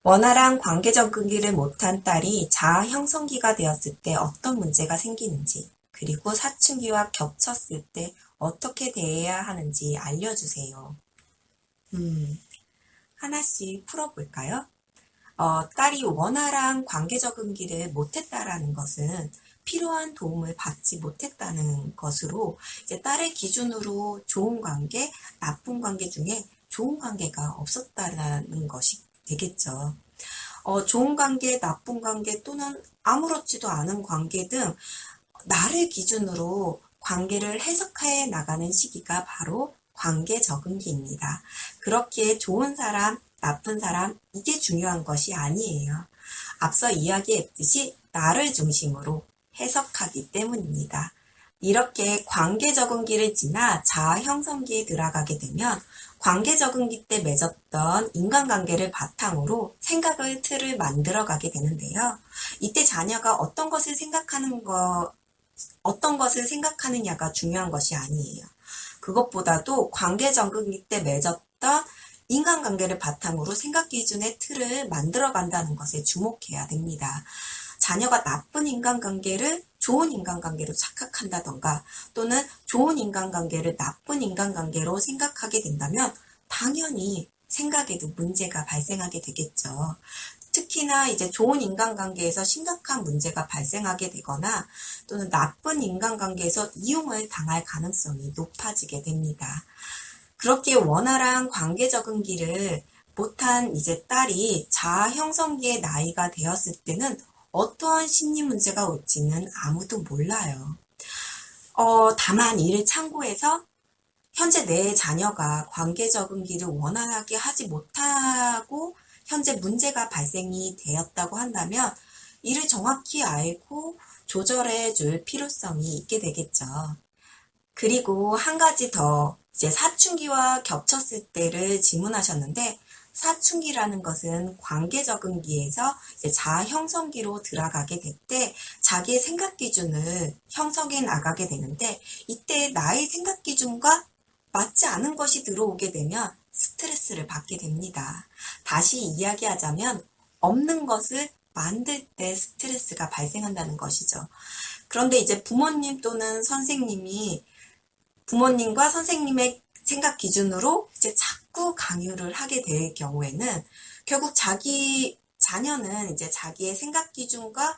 원활한 관계 적응기를 못한 딸이 자아 형성기가 되었을 때 어떤 문제가 생기는지, 그리고 사춘기와 겹쳤을 때 어떻게 대해야 하는지 알려주세요. 하나씩 풀어볼까요? 딸이 원활한 관계 적응기를 못했다라는 것은 필요한 도움을 받지 못했다는 것으로 이제 딸의 기준으로 좋은 관계, 나쁜 관계 중에 좋은 관계가 없었다라는 것이 되겠죠. 좋은 관계, 나쁜 관계 또는 아무렇지도 않은 관계 등 나를 기준으로 관계를 해석해 나가는 시기가 바로 관계 적응기입니다. 그렇게 좋은 사람, 나쁜 사람, 이게 중요한 것이 아니에요. 앞서 이야기했듯이 나를 중심으로 해석하기 때문입니다. 이렇게 관계 적응기를 지나 자아 형성기에 들어가게 되면 관계 적응기 때 맺었던 인간관계를 바탕으로 생각의 틀을 만들어가게 되는데요. 이때 자녀가 어떤 것을 생각하느냐가 중요한 것이 아니에요. 그것보다도 관계 적응기 때 맺었던 인간관계를 바탕으로 생각 기준의 틀을 만들어간다는 것에 주목해야 됩니다. 자녀가 나쁜 인간관계를 좋은 인간관계로 착각한다던가 또는 좋은 인간관계를 나쁜 인간관계로 생각하게 된다면 당연히 생각에도 문제가 발생하게 되겠죠. 특히나 이제 좋은 인간관계에서 심각한 문제가 발생하게 되거나 또는 나쁜 인간관계에서 이용을 당할 가능성이 높아지게 됩니다. 그렇게 원활한 관계 적응기를 못한 이제 딸이 자아 형성기의 나이가 되었을 때는 어떠한 심리 문제가 올지는 아무도 몰라요. 다만 이를 참고해서 현재 내 자녀가 관계 적응기를 원활하게 하지 못하고 현재 문제가 발생이 되었다고 한다면 이를 정확히 알고 조절해 줄 필요성이 있게 되겠죠. 그리고 한 가지 더 이제 사춘기와 겹쳤을 때를 질문하셨는데 사춘기라는 것은 관계 적응기에서 이제 자아 형성기로 들어가게 될 때 자기의 생각 기준을 형성해 나가게 되는데 이때 나의 생각 기준과 맞지 않은 것이 들어오게 되면 스트레스를 받게 됩니다. 다시 이야기하자면 없는 것을 만들 때 스트레스가 발생한다는 것이죠. 그런데 이제 부모님과 선생님의 생각 기준으로 이제 자꾸 강요를 하게 될 경우에는 결국 자기 자녀는 이제 자기의 생각 기준과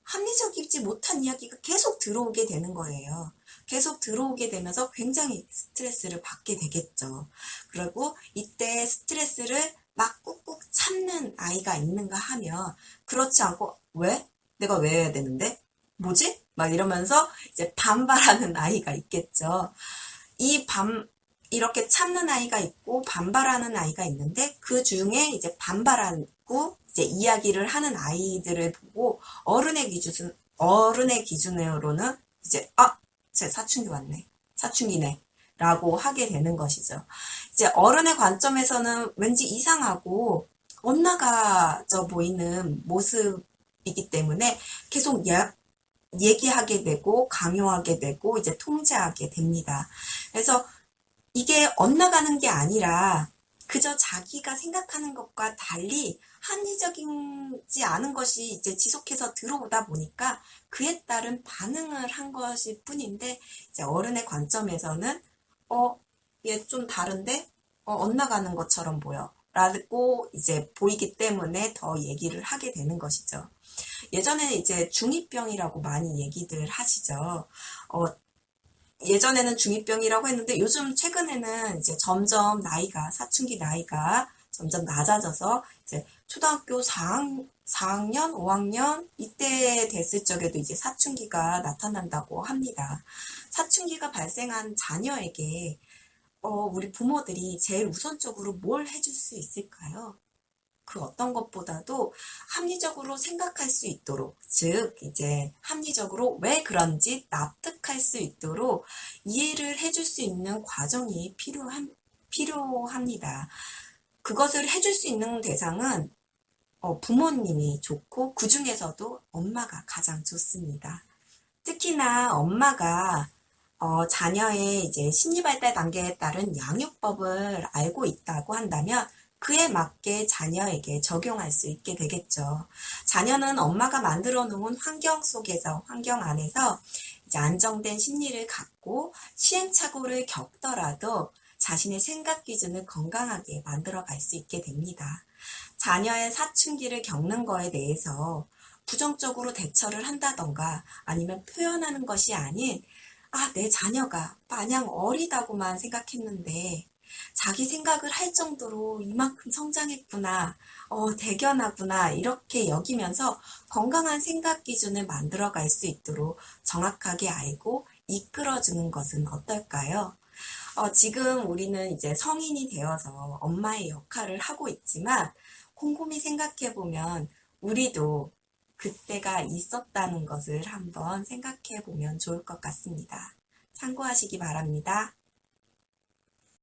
합리적이지 못한 이야기가 계속 들어오게 되는 거예요. 계속 들어오게 되면서 굉장히 스트레스를 받게 되겠죠. 그리고 이때 스트레스를 막 꾹꾹 참는 아이가 있는가 하면 그렇지 않고 왜? 내가 왜 해야 되는데? 뭐지? 막 이러면서 이제 반발하는 아이가 있겠죠. 이 이렇게 참는 아이가 있고 반발하는 아이가 있는데 그 중에 이제 반발하고 이제 이야기를 하는 아이들을 보고 어른의 기준으로는 이제 제 사춘기 왔네. 사춘기네. 라고 하게 되는 것이죠. 이제 어른의 관점에서는 왠지 이상하고 엇나가져 보이는 모습이기 때문에 계속 얘기하게 되고 강요하게 되고 이제 통제하게 됩니다. 그래서 이게 엇나가는 게 아니라 그저 자기가 생각하는 것과 달리 합리적이지 않은 것이 이제 지속해서 들어오다 보니까 그에 따른 반응을 한 것일 뿐인데 이제 어른의 관점에서는 얘 좀 다른데 엇나가는 것처럼 보여 라고 이제 보이기 때문에 더 얘기를 하게 되는 것이죠. 예전에는 이제 중2병이라고 많이 얘기들 하시죠. 예전에는 중2병이라고 했는데 요즘 최근에는 이제 점점 사춘기 나이가 점점 낮아져서 이제 초등학교 4학년, 5학년 이때 됐을 적에도 이제 사춘기가 나타난다고 합니다. 사춘기가 발생한 자녀에게 우리 부모들이 제일 우선적으로 뭘 해줄 수 있을까요? 그 어떤 것보다도 합리적으로 생각할 수 있도록, 즉 이제 합리적으로 왜 그런지 납득할 수 있도록 이해를 해줄 수 있는 과정이 필요합니다. 그것을 해줄 수 있는 대상은 부모님이 좋고 그 중에서도 엄마가 가장 좋습니다. 특히나 엄마가 자녀의 이제 심리발달 단계에 따른 양육법을 알고 있다고 한다면 그에 맞게 자녀에게 적용할 수 있게 되겠죠. 자녀는 엄마가 만들어 놓은 환경 안에서 이제 안정된 심리를 갖고 시행착오를 겪더라도 자신의 생각 기준을 건강하게 만들어 갈 수 있게 됩니다. 자녀의 사춘기를 겪는 거에 대해서 부정적으로 대처를 한다던가 아니면 표현하는 것이 아닌 내 자녀가 마냥 어리다고만 생각했는데 자기 생각을 할 정도로 이만큼 성장했구나, 대견하구나, 이렇게 여기면서 건강한 생각 기준을 만들어 갈 수 있도록 정확하게 알고 이끌어주는 것은 어떨까요? 지금 우리는 이제 성인이 되어서 엄마의 역할을 하고 있지만 곰곰이 생각해 보면 우리도 그때가 있었다는 것을 한번 생각해 보면 좋을 것 같습니다. 참고하시기 바랍니다.